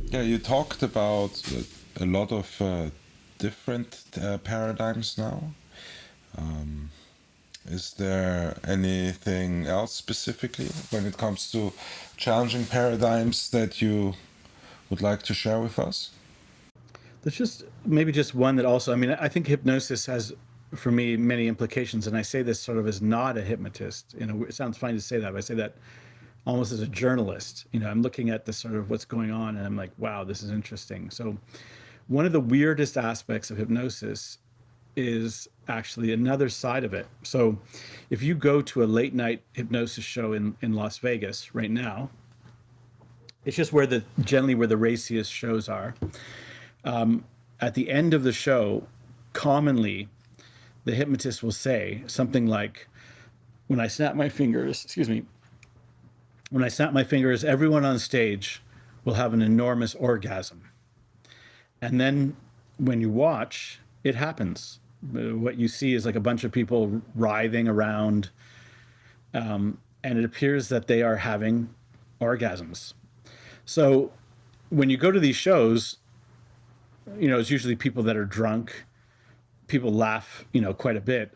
Yeah, you talked about a lot of different paradigms now. Is there anything else specifically when it comes to challenging paradigms that you would like to share with us? There's just maybe just one that also, I mean, I think hypnosis has, for me, many implications. And I say this sort of as not a hypnotist. It sounds funny to say that, but I say that almost as a journalist. I'm looking at the sort of what's going on and I'm like, wow, this is interesting. So one of the weirdest aspects of hypnosis is actually another side of it. So if you go to a late night hypnosis show in Las Vegas right now, it's just generally where the raciest shows are. At the end of the show, commonly the hypnotist will say something like, when I snap my fingers, excuse me, when I snap my fingers, everyone on stage will have an enormous orgasm. And then when you watch, it happens. What you see is like a bunch of people writhing around, and it appears that they are having orgasms. So when you go to these shows, it's usually people that are drunk. People laugh, quite a bit.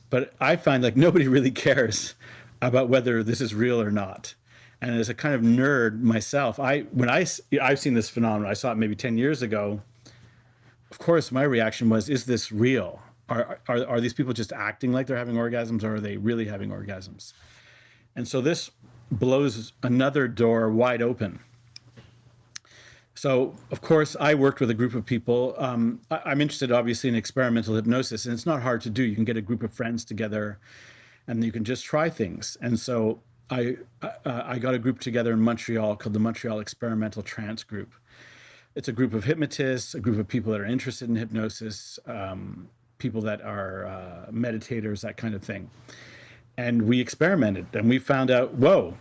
But I find like nobody really cares about whether this is real or not. And as a kind of nerd myself, I've seen this phenomenon. I saw it maybe 10 years ago. Of course, my reaction was, is this real? Are these people just acting like they're having orgasms, or are they really having orgasms? And so this blows another door wide open. So, of course, I worked with a group of people. I'm interested, obviously, in experimental hypnosis, and it's not hard to do. You can get a group of friends together, and you can just try things. And so I got a group together in Montreal called the Montreal Experimental Trance Group. It's a group of hypnotists, a group of people that are interested in hypnosis, people that are meditators, that kind of thing. And we experimented, and we found out, whoa,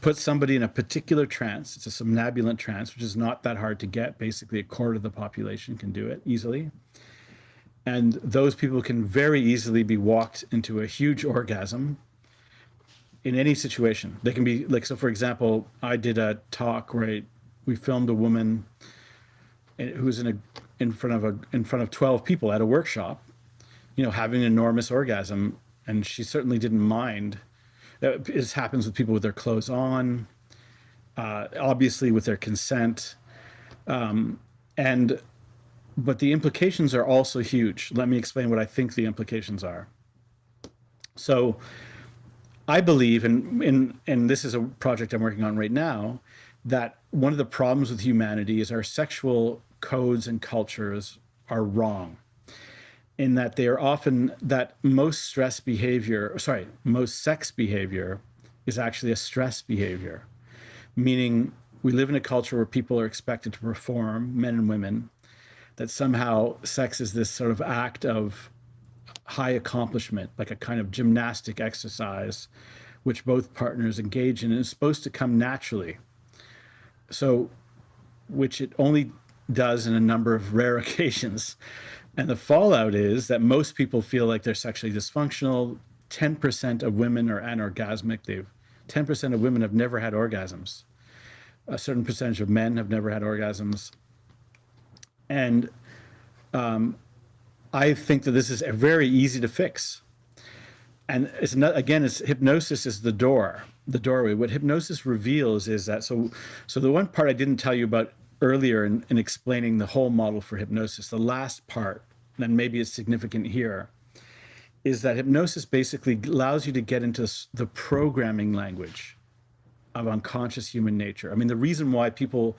put somebody in a particular trance. It's a somnambulant trance, which is not that hard to get. Basically, a quarter of the population can do it easily. And those people can very easily be walked into a huge orgasm in any situation. They can be like, so for example, I did a talk where we filmed a woman who was in front of 12 people at a workshop, having an enormous orgasm, and she certainly didn't mind. It happens with people with their clothes on, obviously with their consent, but the implications are also huge. Let me explain what I think the implications are. So, I believe, and this is a project I'm working on right now, that one of the problems with humanity is our sexual codes and cultures are wrong, in that they are often, that most sex behavior is actually a stress behavior, meaning we live in a culture where people are expected to perform, men and women, that somehow sex is this sort of act of high accomplishment, like a kind of gymnastic exercise, which both partners engage in, and is supposed to come naturally. So, which it only does in a number of rare occasions. And the fallout is that most people feel like they're sexually dysfunctional. 10% of women are anorgasmic. 10% of women have never had orgasms. A certain percentage of men have never had orgasms. And I think that this is very easy to fix. And it's not, again, it's hypnosis is the doorway. What hypnosis reveals is that, so the one part I didn't tell you about earlier in explaining the whole model for hypnosis, the last part, and maybe it's significant here, is that hypnosis basically allows you to get into the programming language of unconscious human nature. I mean, the reason why people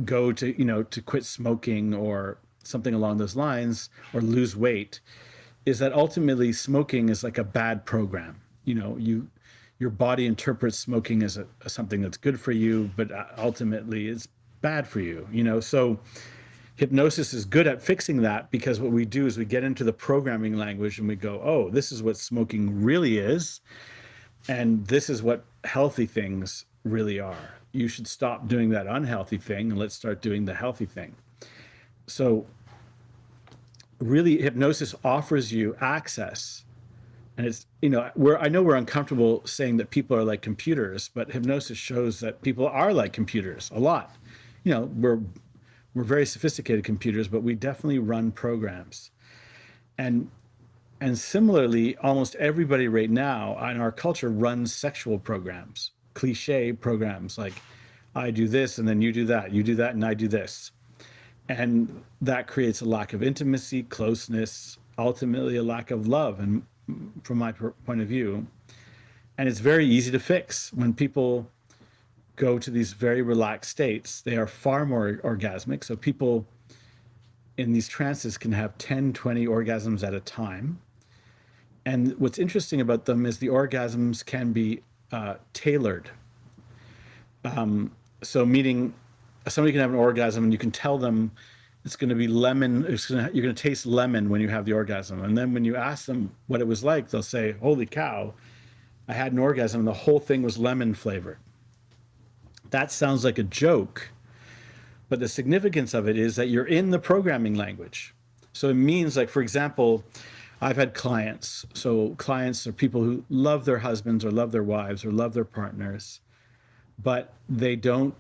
go to quit smoking or something along those lines, or lose weight, is that ultimately smoking is like a bad program. Your body interprets smoking as something that's good for you, but ultimately it's bad for you. So hypnosis is good at fixing that, because what we do is we get into the programming language and we go, oh, this is what smoking really is, and this is what healthy things really are. You should stop doing that unhealthy thing and let's start doing the healthy thing. So really, hypnosis offers you access And it's, I know we're uncomfortable saying that people are like computers, but hypnosis shows that people are like computers a lot. We're very sophisticated computers, but we definitely run programs. And similarly, almost everybody right now in our culture runs sexual programs, cliche programs like I do this and then you do that and I do this. And that creates a lack of intimacy, closeness, ultimately a lack of love, and from my point of view. And it's very easy to fix. When people go to these very relaxed states, they are far more orgasmic. So people in these trances can have 10, 20 orgasms at a time. And what's interesting about them is the orgasms can be tailored. So meaning somebody can have an orgasm and you can tell them it's going to be lemon. You're going to taste lemon when you have the orgasm. And then when you ask them what it was like, they'll say, holy cow, I had an orgasm and the whole thing was lemon flavored. That sounds like a joke, but the significance of it is that you're in the programming language. So it means, like, for example, I've had clients. So clients are people who love their husbands or love their wives or love their partners, but they don't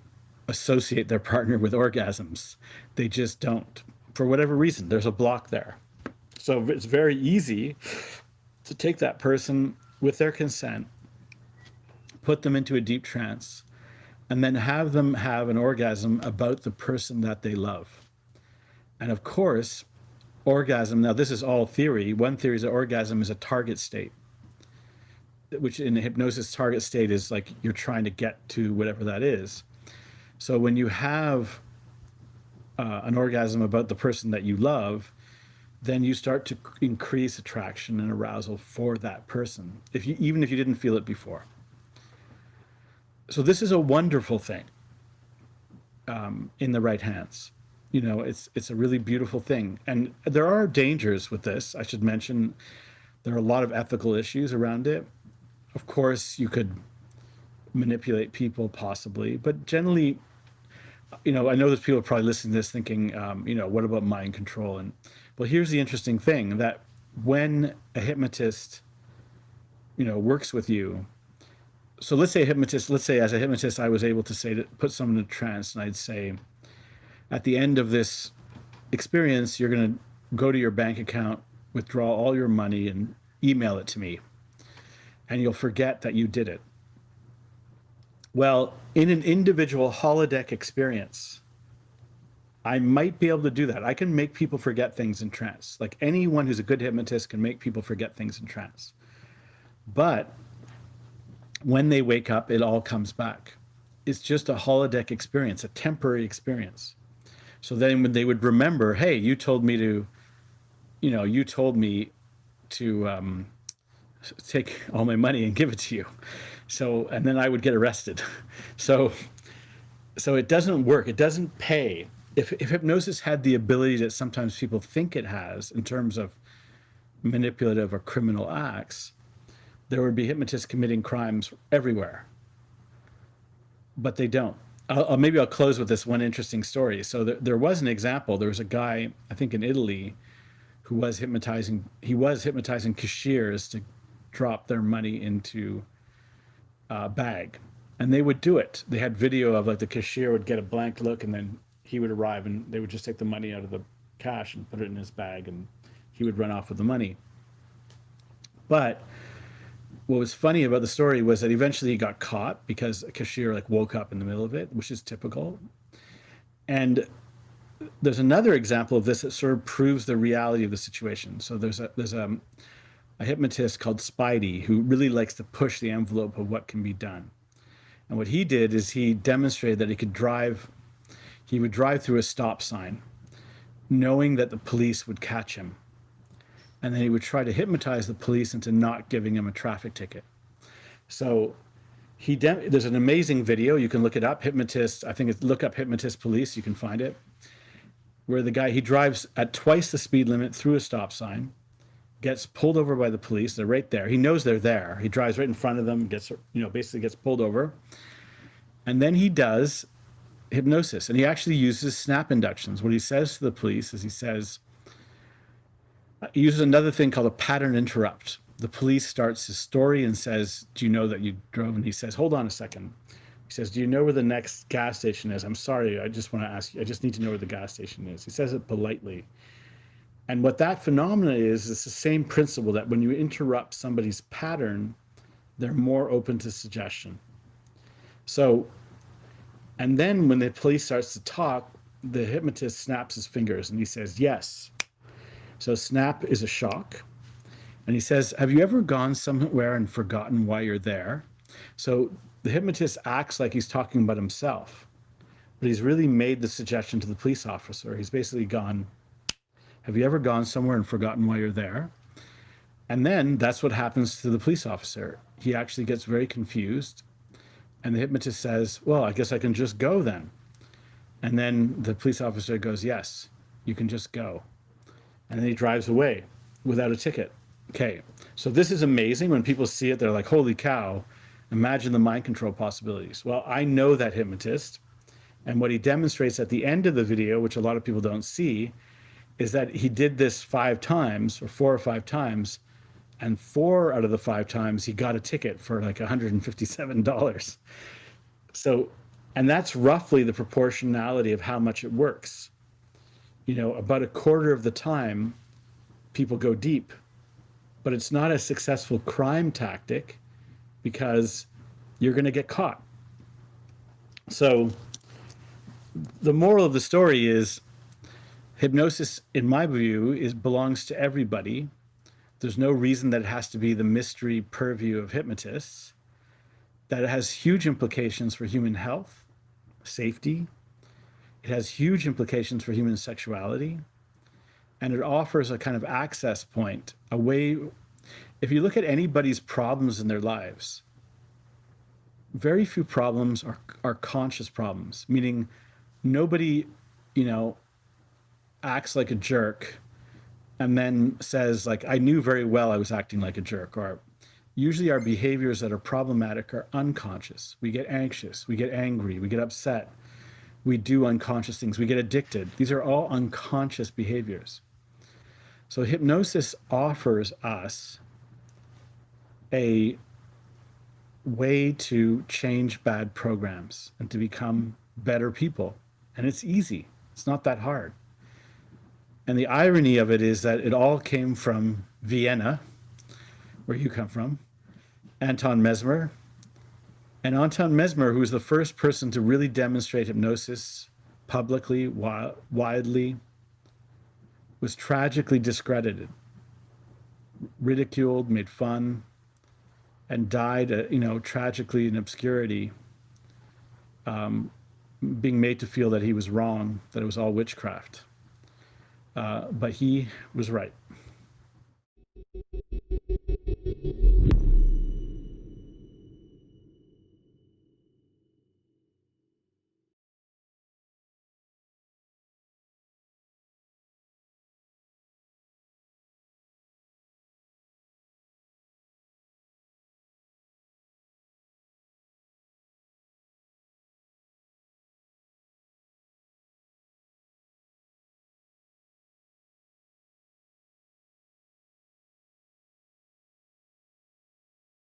associate their partner with orgasms. They just don't. For whatever reason, there's a block there. So it's very easy to take that person with their consent, put them into a deep trance, and then have them have an orgasm about the person that they love. And of course, orgasm, now this is all theory. One theory is that orgasm is a target state, which in a hypnosis target state is like you're trying to get to whatever that is. So when you have an orgasm about the person that you love, then you start to increase attraction and arousal for that person, even if you didn't feel it before. So this is a wonderful thing in the right hands. It's a really beautiful thing. And there are dangers with this. I should mention there are a lot of ethical issues around it. Of course, you could manipulate people possibly, but generally, I know there's people probably listening to this thinking, what about mind control? And well, here's the interesting thing, that when a hypnotist, works with you. So let's say as a hypnotist, I was able to say, to put someone in a trance, and I'd say, at the end of this experience, you're going to go to your bank account, withdraw all your money, and email it to me. And you'll forget that you did it. Well, in an individual holodeck experience, I might be able to do that. I can make people forget things in trance. Like anyone who's a good hypnotist can make people forget things in trance. But when they wake up, it all comes back. It's just a holodeck experience, a temporary experience. So then when they would remember, hey, you told me to take all my money and give it to you. So, and then I would get arrested. So it doesn't work. It doesn't pay. If hypnosis had the ability that sometimes people think it has in terms of manipulative or criminal acts, there would be hypnotists committing crimes everywhere. But they don't. Maybe I'll close with this one interesting story. So there was an example. There was a guy, I think in Italy, who was hypnotizing. He was hypnotizing cashiers to drop their money into a bag, and they would do it. They had video of like the cashier would get a blank look, and then he would arrive, and they would just take the money out of the cash and put it in his bag, and he would run off with the money. But what was funny about the story was that eventually he got caught because a cashier like woke up in the middle of it, which is typical. And there's another example of this that sort of proves the reality of the situation. So there's a hypnotist called Spidey who really likes to push the envelope of what can be done. And what he did is he demonstrated that he would drive through a stop sign knowing that the police would catch him. And then he would try to hypnotize the police into not giving him a traffic ticket. So there's an amazing video. You can look it up. Hypnotist, I think it's look up hypnotist police. You can find it. Where the guy, he drives at twice the speed limit through a stop sign, gets pulled over by the police. They're right there. He knows they're there. He drives right in front of them, basically gets pulled over. And then he does hypnosis. And he actually uses snap inductions. What he says to the police is he uses another thing called a pattern interrupt. the police starts his story and says, do you know that you drove? And he says, hold on a second. He says, do you know where the next gas station is? I'm sorry, I just want to ask you, I just need to know where the gas station is. He says it politely. And what that phenomena is, it's the same principle that when you interrupt somebody's pattern, they're more open to suggestion. So, and then when the police starts to talk, the hypnotist snaps his fingers and he says, yes. So snap is a shock. And he says, have you ever gone somewhere and forgotten why you're there? So the hypnotist acts like he's talking about himself, but he's really made the suggestion to the police officer. He's basically gone, have you ever gone somewhere and forgotten why you're there? And then that's what happens to the police officer. He actually gets very confused. And the hypnotist says, well, I guess I can just go then. And then the police officer goes, yes, you can just go. And then he drives away without a ticket. Okay, so this is amazing. When people see it, they're like, holy cow, imagine the mind control possibilities. Well, I know that hypnotist. And what he demonstrates at the end of the video, which a lot of people don't see, is that he did this 5 times or 4 or 5 times. And 4 out of the 5 times he got a ticket for like $157. So, and that's roughly the proportionality of how much it works. You know, about a quarter of the time, people go deep, but it's not a successful crime tactic because you're going to get caught. So the moral of the story is hypnosis, in my view, belongs to everybody. There's no reason that it has to be the mystery purview of hypnotists, that it has huge implications for human health, safety. It has huge implications for human sexuality. And it offers a kind of access point, a way. If you look at anybody's problems in their lives, very few problems are conscious problems, meaning nobody, you know, acts like a jerk and then says, like, I knew very well I was acting like a jerk. Or usually our behaviors that are problematic are unconscious. We get anxious, we get angry, we get upset, we do unconscious things, we get addicted. These are all unconscious behaviors. So hypnosis offers us a way to change bad programs and to become better people. And it's easy. It's not that hard. And the irony of it is that it all came from Vienna, where you come from, Anton Mesmer. And Anton Mesmer, who was the first person to really demonstrate hypnosis publicly, widely, was tragically discredited, ridiculed, made fun, and died, tragically in obscurity, being made to feel that he was wrong, that it was all witchcraft. But he was right.